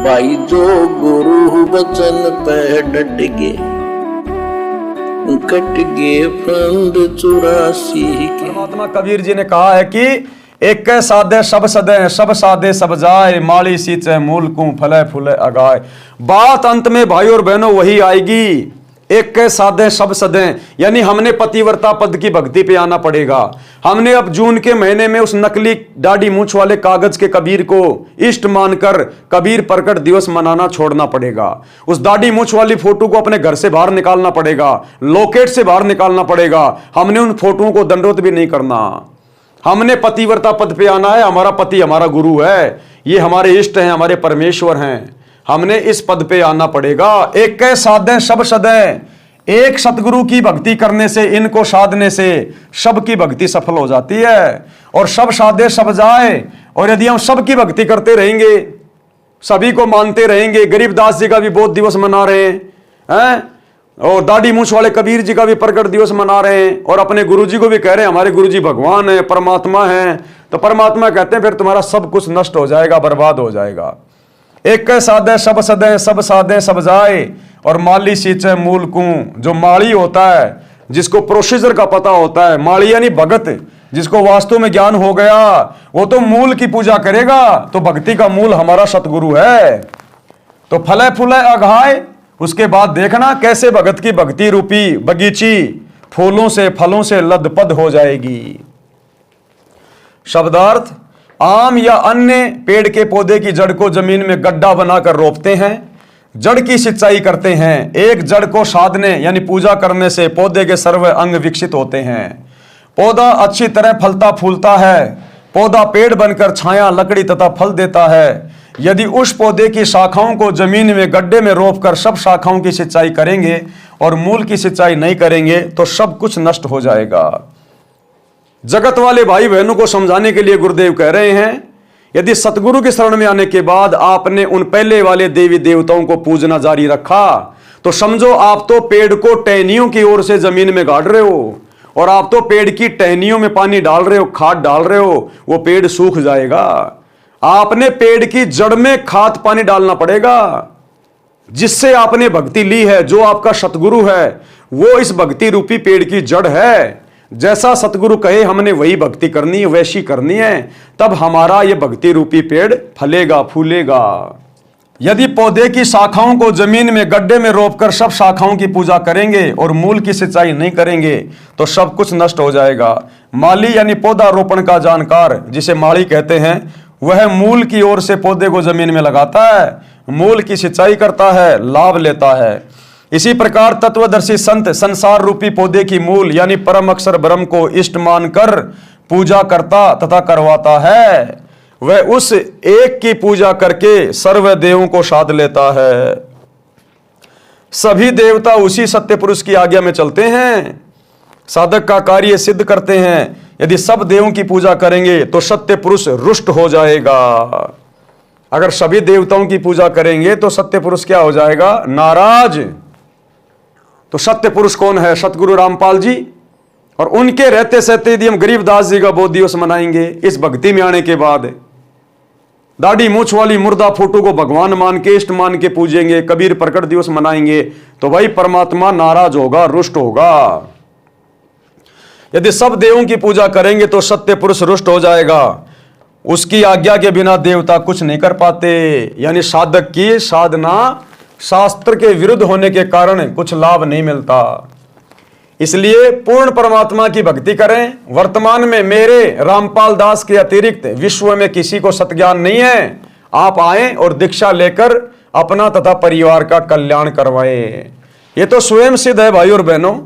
भाई जो गुरु वचन पे डट गए, कट गए फंद 84 के। परमात्मा कबीर जी ने कहा है कि एक कै साधे सब सदे, सब साधे सब जाए, माली सींचे मूल को फले फूले अगाए। बात अंत में भाई और बहनों वही आएगी, एक कै साधे सब सदे, यानी हमने पतिव्रता पद की भक्ति पे आना पड़ेगा। हमने अब जून के महीने में उस नकली दाढ़ी मूंछ वाले कागज के कबीर को इष्ट मानकर कबीर प्रकट दिवस मनाना छोड़ना पड़ेगा। उस दाढ़ी मूंछ वाली फोटो को अपने घर से बाहर निकालना पड़ेगा, लॉकेट से बाहर निकालना पड़ेगा। हमने उन फोटोओं को दंडोत भी नहीं करना। हमने पतिव्रता पद पे आना है। हमारा पति हमारा गुरु है, ये हमारे इष्ट हैं, हमारे परमेश्वर हैं। हमने इस पद पे आना पड़ेगा। एक कै साधे सब सदे, एक सतगुरु की भक्ति करने से, इनको साधने से सब की भक्ति सफल हो जाती है। और सब साधे सब जाए, और यदि हम सब की भक्ति करते रहेंगे, सभी को मानते रहेंगे, गरीबदास जी का भी बोध दिवस मना रहे हैं, और दाढ़ी मूंछ वाले कबीर जी का भी प्रकट दिवस मना रहे हैं, और अपने गुरु जी को भी कह रहे हैं हमारे गुरु जी भगवान है, परमात्मा है, तो परमात्मा कहते हैं फिर तुम्हारा सब कुछ नष्ट हो जाएगा, बर्बाद हो जाएगा। एक कै साधे सब सदे, सब साधे सब जाए, और माली सींचे मूल को। जो माली होता है, जिसको प्रोसीजर का पता होता है, माली यानी भगत, जिसको वास्तव में ज्ञान हो गया, वो तो मूल की पूजा करेगा। तो भक्ति का मूल हमारा सतगुरु है। तो फले फूले अघाए, उसके बाद देखना कैसे भगत की भक्ति रूपी बगीची फूलों से फलों से लदपद हो जाएगी। शब्दार्थ, आम या अन्य पेड़ के पौधे की जड़ को जमीन में गड्ढा बनाकर रोपते हैं, जड़ की सिंचाई करते हैं। एक जड़ को साधने यानी पूजा करने से पौधे के सर्व अंग विकसित होते हैं। पौधा अच्छी तरह फलता फूलता है। पौधा पेड़ बनकर छाया, लकड़ी तथा फल देता है। यदि उस पौधे की शाखाओं को जमीन में गड्ढे में रोपकर सब शाखाओं की सिंचाई करेंगे और मूल की सिंचाई नहीं करेंगे तो सब कुछ नष्ट हो जाएगा। जगत वाले भाई बहनों को समझाने के लिए गुरुदेव कह रहे हैं, यदि सतगुरु की शरण में आने के बाद आपने उन पहले वाले देवी देवताओं को पूजना जारी रखा तो समझो आप तो पेड़ को टहनियों की ओर से जमीन में गाड़ रहे हो, और आप तो पेड़ की टहनियों में पानी डाल रहे हो, खाद डाल रहे हो, वो पेड़ सूख जाएगा। आपने पेड़ की जड़ में खाद पानी डालना पड़ेगा। जिससे आपने भक्ति ली है, जो आपका सतगुरु है, वो इस भक्ति रूपी पेड़ की जड़ है। जैसा सतगुरु कहे हमने वही भक्ति करनी है, वैसी करनी है, तब हमारा ये भक्ति रूपी पेड़ फलेगा फूलेगा। यदि पौधे की शाखाओं को जमीन में गड्ढे में रोपकर सब शाखाओं की पूजा करेंगे और मूल की सिंचाई नहीं करेंगे तो सब कुछ नष्ट हो जाएगा। माली यानी पौधा रोपण का जानकार, जिसे माली कहते हैं, वह मूल की ओर से पौधे को जमीन में लगाता है, मूल की सिंचाई करता है, लाभ लेता है। इसी प्रकार तत्वदर्शी संत संसार रूपी पौधे की मूल यानी परम अक्षर ब्रह्म को इष्ट मानकर पूजा करता तथा करवाता है। वह उस एक की पूजा करके सर्व देवों को साध लेता है। सभी देवता उसी सत्य पुरुष की आज्ञा में चलते हैं, साधक का कार्य सिद्ध करते हैं। यदि सब देवों की पूजा करेंगे तो सत्य पुरुष रुष्ट हो जाएगा। अगर सभी देवताओं की पूजा करेंगे तो सत्य पुरुष क्या हो जाएगा? नाराज। तो सत्य पुरुष कौन है? सतगुरु रामपाल जी। और उनके रहते सहते यदि हम गरीबदास जी का बोध दिवस मनाएंगे इस भक्ति में आने के बाद, दाढ़ी मूछ वाली मुर्दा फोटो को भगवान मान के इष्ट मान के पूजेंगे, कबीर प्रकट दिवस मनाएंगे, तो भाई परमात्मा नाराज होगा, रुष्ट होगा। यदि सब देवों की पूजा करेंगे तो सत्य पुरुष रुष्ट हो जाएगा। उसकी आज्ञा के बिना देवता कुछ नहीं कर पाते। यानी साधक की साधना शास्त्र के विरुद्ध होने के कारण कुछ लाभ नहीं मिलता। इसलिए पूर्ण परमात्मा की भक्ति करें। वर्तमान में मेरे रामपाल दास के अतिरिक्त विश्व में किसी को सत्ज्ञान नहीं है। आप आएं और दीक्षा लेकर अपना तथा परिवार का कल्याण करवाएं। ये तो स्वयं सिद्ध है भाई और बहनों।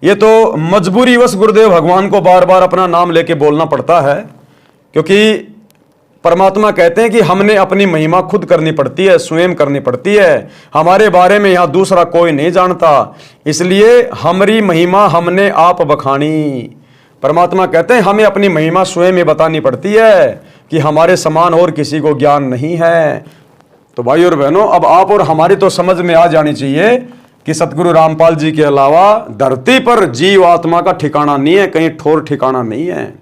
ये तो मजबूरीवश गुरुदेव भगवान को बार बार अपना नाम लेके बोलना पड़ता है, क्योंकि परमात्मा कहते हैं कि हमने अपनी महिमा खुद करनी पड़ती है, स्वयं करनी पड़ती है। हमारे बारे में यहाँ दूसरा कोई नहीं जानता, इसलिए हमारी महिमा हमने आप बखानी। परमात्मा कहते हैं हमें अपनी महिमा स्वयं में बतानी पड़ती है कि हमारे समान और किसी को ज्ञान नहीं है। तो भाई और बहनों, अब आप और हमारी तो समझ में आ जानी चाहिए कि सतगुरु रामपाल जी के अलावा धरती पर जीव आत्मा का ठिकाना नहीं है, कहीं ठोर ठिकाना नहीं है।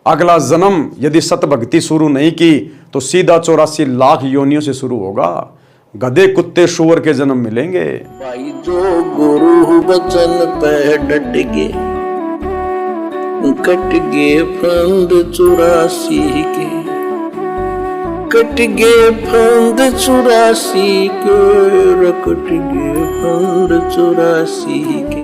अगला जन्म यदि सत भक्ति शुरू नहीं की तो सीधा 84 लाख योनियों से शुरू होगा। गधे कुत्ते शुअर के जन्म मिलेंगे। भाई जो गुरु बचन पे डट गे, कट गे फंद 84 के, कट गे फंद 84 के, कट गे फंद 84 के।